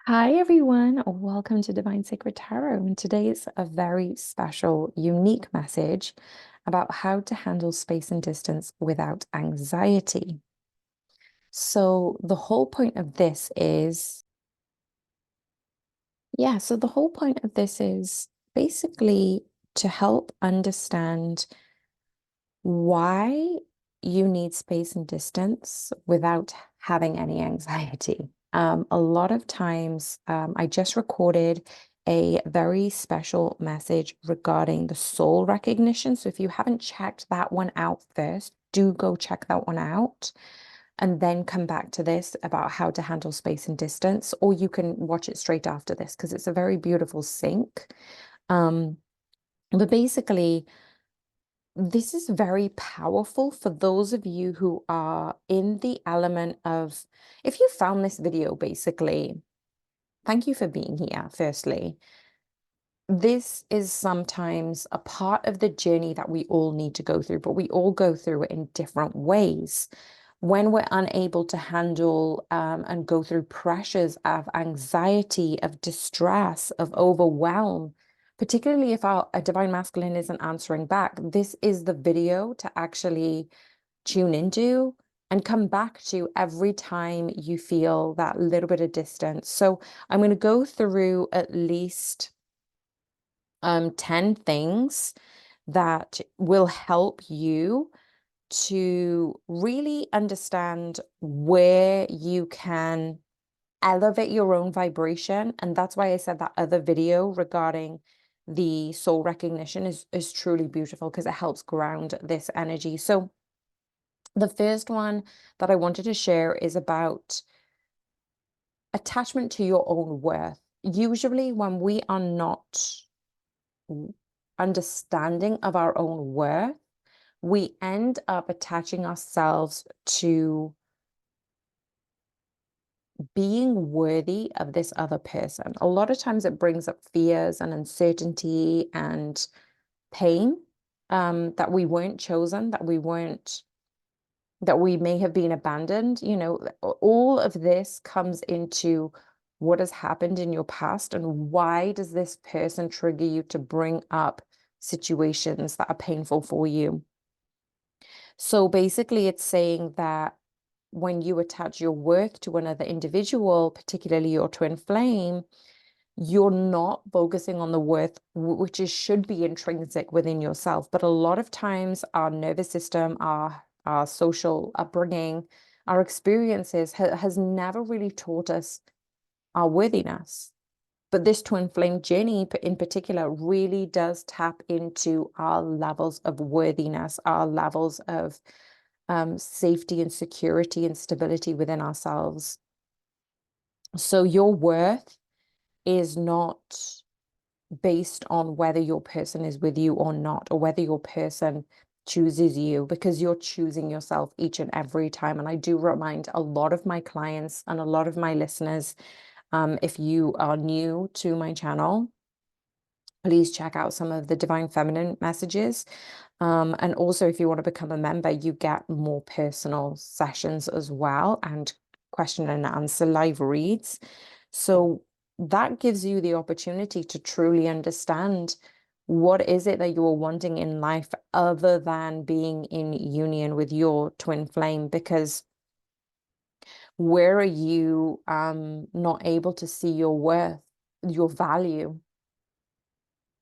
Hi, everyone. Welcome to Divine Sacred Tarot. And today is a very special, unique message about how to handle space and distance without anxiety. So, the whole point of this is, the whole point of this is basically to help understand why you need space and distance without having any anxiety. A lot of times, I just recorded a very special message regarding the soul recognition. So if you haven't checked that one out first, do go check that one out and then come back to this about how to handle space and distance, or you can watch it straight after this because it's a very beautiful sync. Um, but basically, this is very powerful for those of you who are in the element of, if you found this video, basically, thank you for being here, firstly. This is sometimes a part of the journey that we all need to go through, but we all go through it in different ways. When we're unable to handle and go through pressures of anxiety, of distress, of overwhelm, particularly if a divine masculine isn't answering back, this is the video to actually tune into and come back to every time you feel that little bit of distance. So I'm going to go through at least 10 things that will help you to really understand where you can elevate your own vibration. And that's why I said that other video regarding the soul recognition is truly beautiful because it helps ground this energy. So the first one that I wanted to share is about attachment to your own worth. Usually when we are not understanding of our own worth, we end up attaching ourselves to being worthy of this other person. A lot of times it brings up fears and uncertainty and pain, that we weren't chosen, that we may have been abandoned. All of this comes into what has happened in your past and why does this person trigger you to bring up situations that are painful for you. So basically, it's saying that when you attach your worth to another individual, particularly your twin flame, you're not focusing on the worth, which should be intrinsic within yourself. But a lot of times, our nervous system, our social upbringing, our experiences has never really taught us our worthiness. But this twin flame journey in particular really does tap into our levels of worthiness, our levels of safety and security and stability within ourselves. So your worth is not based on whether your person is with you or not, or whether your person chooses you, because you're choosing yourself each and every time. And I do remind a lot of my clients and a lot of my listeners, if you are new to my channel, please check out some of the Divine Feminine messages. And also, if you want to become a member, you get more personal sessions as well and question and answer live reads. So that gives you the opportunity to truly understand what is it that you're wanting in life other than being in union with your twin flame, because where are you not able to see your worth, your value?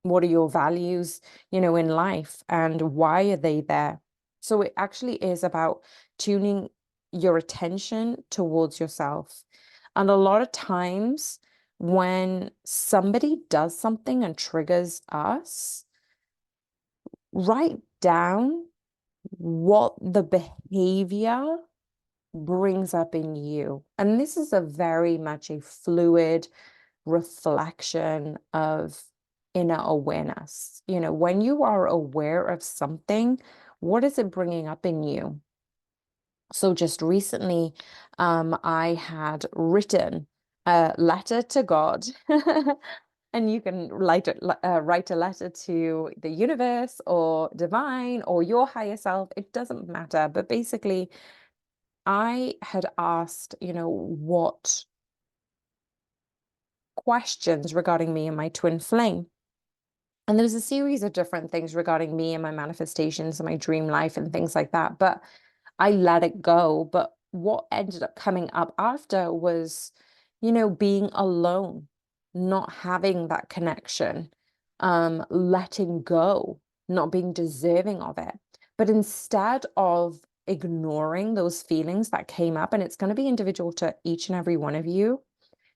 What are your values, in life, and why are they there? So it actually is about tuning your attention towards yourself. And a lot of times when somebody does something and triggers us, write down what the behavior brings up in you. And this is a very much a fluid reflection of inner awareness. When you are aware of something, what is it bringing up in you? So just recently, I had written a letter to God. And you can write a letter to the universe or divine or your higher self. It doesn't matter. But basically, I had asked, what questions regarding me and my twin flame. And there was a series of different things regarding me and my manifestations and my dream life and things like that. But I let it go. But what ended up coming up after was, being alone, not having that connection, letting go, not being deserving of it. But instead of ignoring those feelings that came up, and it's going to be individual to each and every one of you,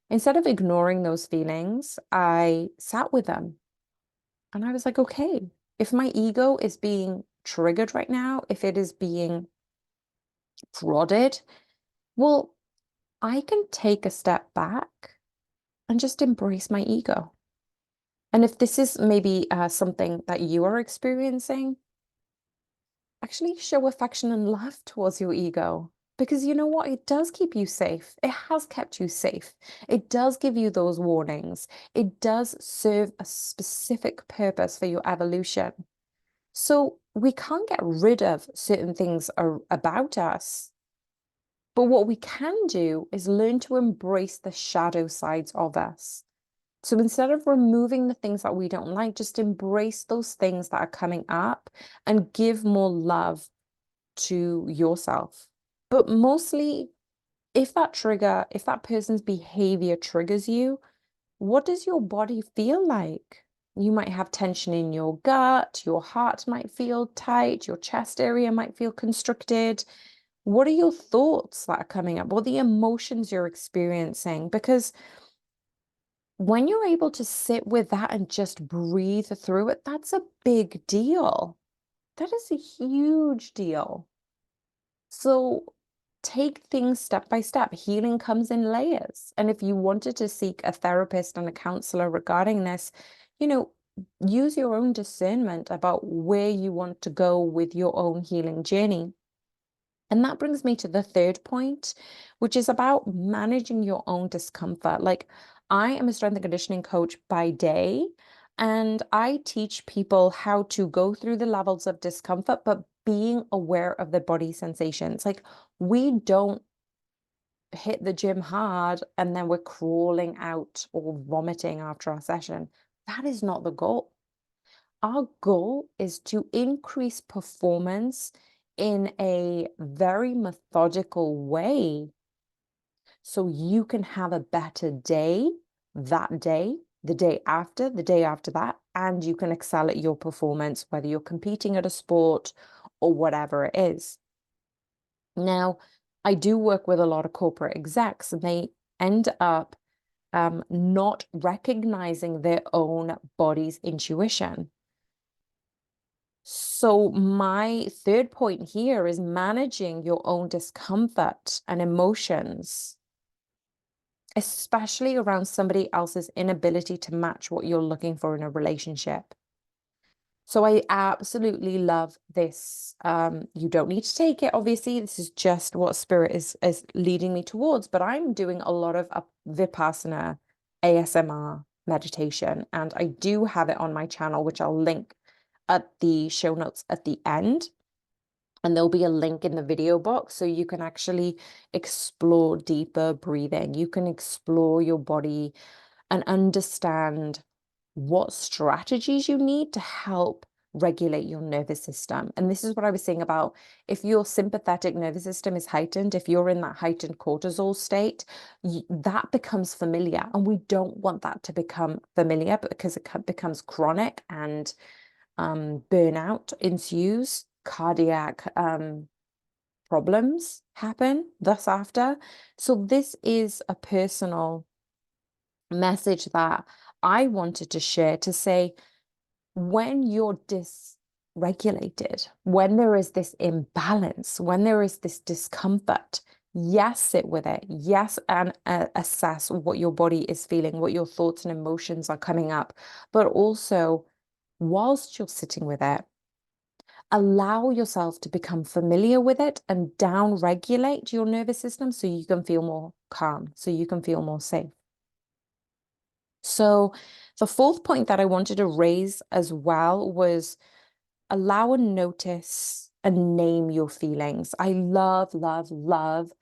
instead of ignoring those feelings, I sat with them and I was like, okay, if my ego is being triggered right now, if it is being prodded, well, I can take a step back and just embrace my ego. And if this is maybe something that you are experiencing, actually show affection and love towards your ego. Because you know what? It does keep you safe. It has kept you safe. It does give you those warnings. It does serve a specific purpose for your evolution. So we can't get rid of certain things about us. But what we can do is learn to embrace the shadow sides of us. So instead of removing the things that we don't like, just embrace those things that are coming up and give more love to yourself. But mostly, if that person's behavior triggers you, what does your body feel like? You might have tension in your gut, your heart might feel tight, your chest area might feel constricted. What are your thoughts that are coming up? What are the emotions you're experiencing? Because when you're able to sit with that and just breathe through it, that's a big deal. That is a huge deal. So take things step by step. Healing comes in layers. And if you wanted to seek a therapist and a counselor regarding this, you know, use your own discernment about where you want to go with your own healing journey. And that brings me to the third point, which is about managing your own discomfort. Like, I am a strength and conditioning coach by day, and I teach people how to go through the levels of discomfort, but being aware of the body sensations. Like, we don't hit the gym hard and then we're crawling out or vomiting after our session. That is not the goal. Our goal is to increase performance in a very methodical way so you can have a better day that day, the day after that, and you can excel at your performance, whether you're competing at a sport or whatever it is. Now, I do work with a lot of corporate execs, and they end up not recognizing their own body's intuition. So my third point here is managing your own discomfort and emotions, especially around somebody else's inability to match what you're looking for in a relationship. So I absolutely love this. You don't need to take it, obviously. This is just what spirit is leading me towards, but I'm doing a lot of Vipassana ASMR meditation, and I do have it on my channel, which I'll link at the show notes at the end. And there'll be a link in the video box so you can actually explore deeper breathing. You can explore your body and understand what strategies you need to help regulate your nervous system. And this is what I was saying about if your sympathetic nervous system is heightened, if you're in that heightened cortisol state, that becomes familiar. And we don't want that to become familiar because it becomes chronic and burnout ensues, cardiac problems happen thus after. So this is a personal message that I wanted to share to say, when you're dysregulated, when there is this imbalance, when there is this discomfort, yes, sit with it. Yes, and assess what your body is feeling, what your thoughts and emotions are coming up. But also, whilst you're sitting with it, allow yourself to become familiar with it and down regulate your nervous system so you can feel more calm, so you can feel more safe. So the fourth point that I wanted to raise as well was allow and notice and name your feelings. I love, love, love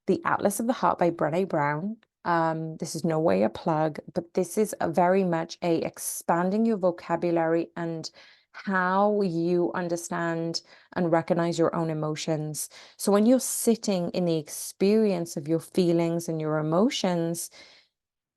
the Atlas of the Heart by Brené Brown. This is no way a plug, but this is a very much a expanding your vocabulary and how you understand and recognize your own emotions. So when you're sitting in the experience of your feelings and your emotions,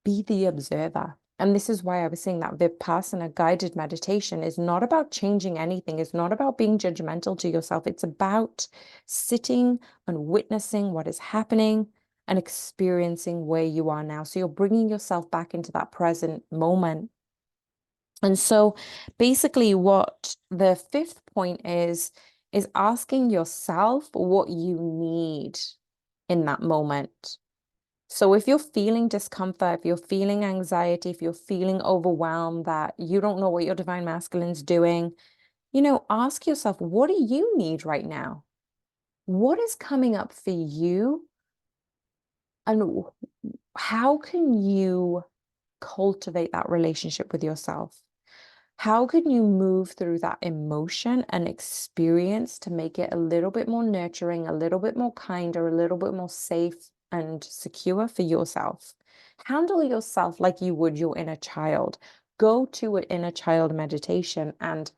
be the observer. And this is why I was saying that Vipassana guided meditation is not about changing anything. It's not about being judgmental to yourself. It's about sitting and witnessing what is happening and experiencing where you are now. So you're bringing yourself back into that present moment. And so basically what the fifth point is asking yourself what you need in that moment. So if you're feeling discomfort, if you're feeling anxiety, if you're feeling overwhelmed that you don't know what your divine masculine's doing, ask yourself, what do you need right now? What is coming up for you? And how can you cultivate that relationship with yourself? How can you move through that emotion and experience to make it a little bit more nurturing, a little bit more kinder, a little bit more safe and secure for yourself? Handle yourself like you would your inner child. Go to an inner child meditation and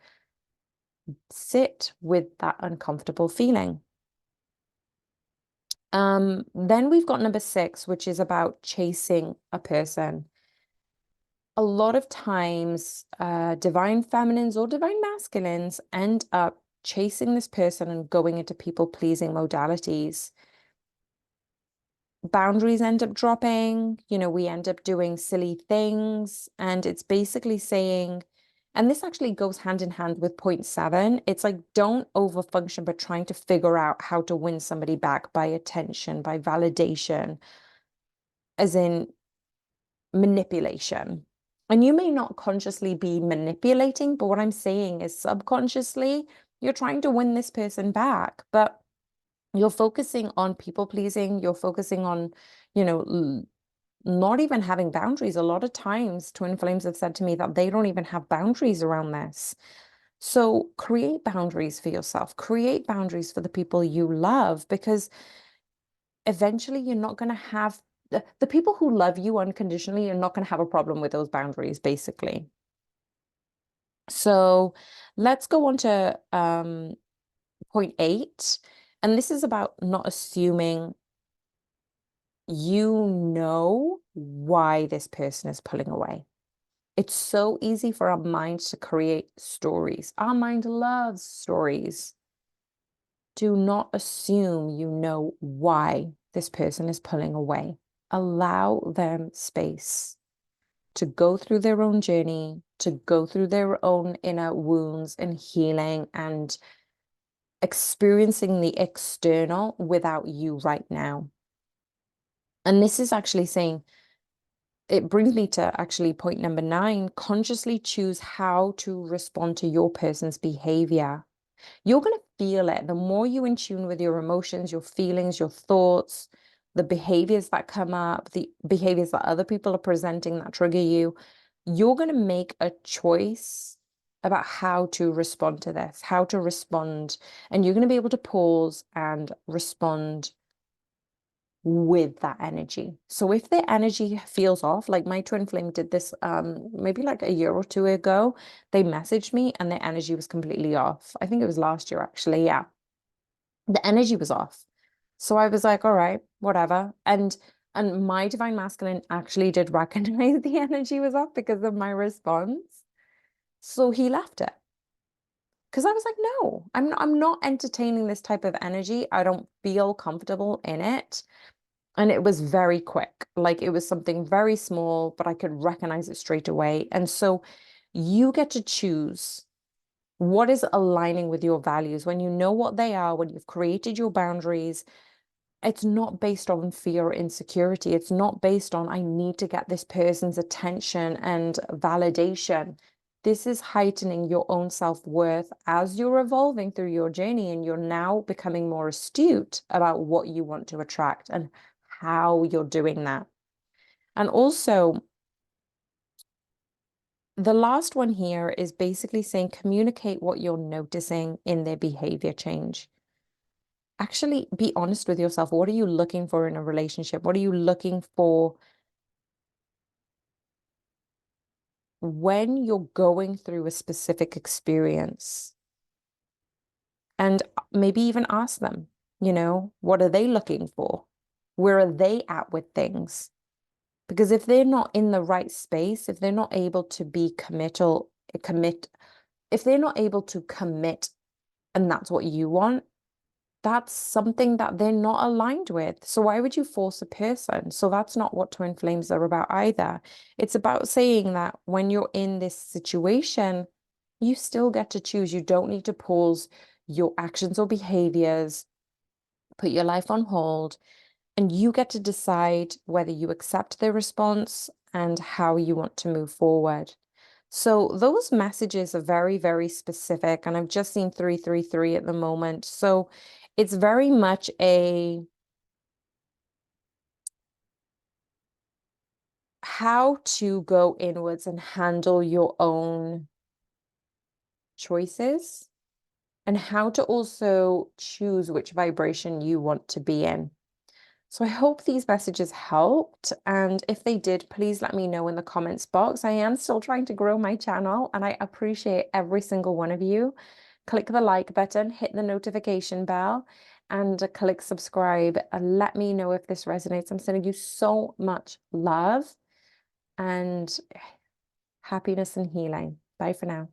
sit with that uncomfortable feeling. Then we've got number 6, which is about chasing a person. A lot of times, divine feminines or divine masculines end up chasing this person and going into people-pleasing modalities. Boundaries end up dropping, we end up doing silly things, and it's basically saying, and this actually goes hand in hand with point 7. It's like, don't overfunction, but trying to figure out how to win somebody back by attention, by validation, as in manipulation. And you may not consciously be manipulating, but what I'm saying is subconsciously, you're trying to win this person back, but you're focusing on people pleasing. You're focusing on, not even having boundaries. A lot of times, twin flames have said to me that they don't even have boundaries around this. So create boundaries for yourself, create boundaries for the people you love, because eventually you're not going to have the people who love you unconditionally, you're not going to have a problem with those boundaries, basically. So let's go on to point 8. And this is about not assuming you know why this person is pulling away. It's so easy for our minds to create stories. Our mind loves stories. Do not assume you know why this person is pulling away. Allow them space to go through their own journey, to go through their own inner wounds and healing and experiencing the external without you right now. And this is actually saying, it brings me to actually point number 9, consciously choose how to respond to your person's behavior. You're going to feel it. The more you in tune with your emotions, your feelings, your thoughts, the behaviors that come up, the behaviors that other people are presenting that trigger you, you're going to make a choice about how to respond to this, how to respond. And you're going to be able to pause and respond with that energy. So if the energy feels off, like my twin flame did this maybe like a year or 2 ago, they messaged me and their energy was completely off. I think it was last year actually. Yeah, the energy was off. So I was like, all right, whatever. And my divine masculine actually did recognize the energy was off because of my response. So he left it. Because I was like, no, I'm not entertaining this type of energy. I don't feel comfortable in it. And it was very quick. Like it was something very small, but I could recognize it straight away. And so you get to choose what is aligning with your values. When you know what they are, when you've created your boundaries, it's not based on fear or insecurity. It's not based on, I need to get this person's attention and validation. This is heightening your own self-worth as you're evolving through your journey, and you're now becoming more astute about what you want to attract and how you're doing that. And also, the last one here is basically saying communicate what you're noticing in their behavior change. Actually, be honest with yourself. What are you looking for in a relationship? What are you looking for when you're going through a specific experience, and maybe even ask them, what are they looking for? Where are they at with things? Because if they're not in the right space, if they're not able to be if they're not able to commit and that's what you want, that's something that they're not aligned with. So why would you force a person? So that's not what twin flames are about either. It's about saying that when you're in this situation, you still get to choose. You don't need to pause your actions or behaviors, put your life on hold, and you get to decide whether you accept the response and how you want to move forward. So those messages are very, very specific, and I've just seen 333 at the moment. So it's very much a how to go inwards and handle your own choices, and how to also choose which vibration you want to be in. So I hope these messages helped. And if they did, please let me know in the comments box. I am still trying to grow my channel and I appreciate every single one of you. Click the like button, hit the notification bell, and click subscribe. And let me know if this resonates. I'm sending you so much love and happiness and healing. Bye for now.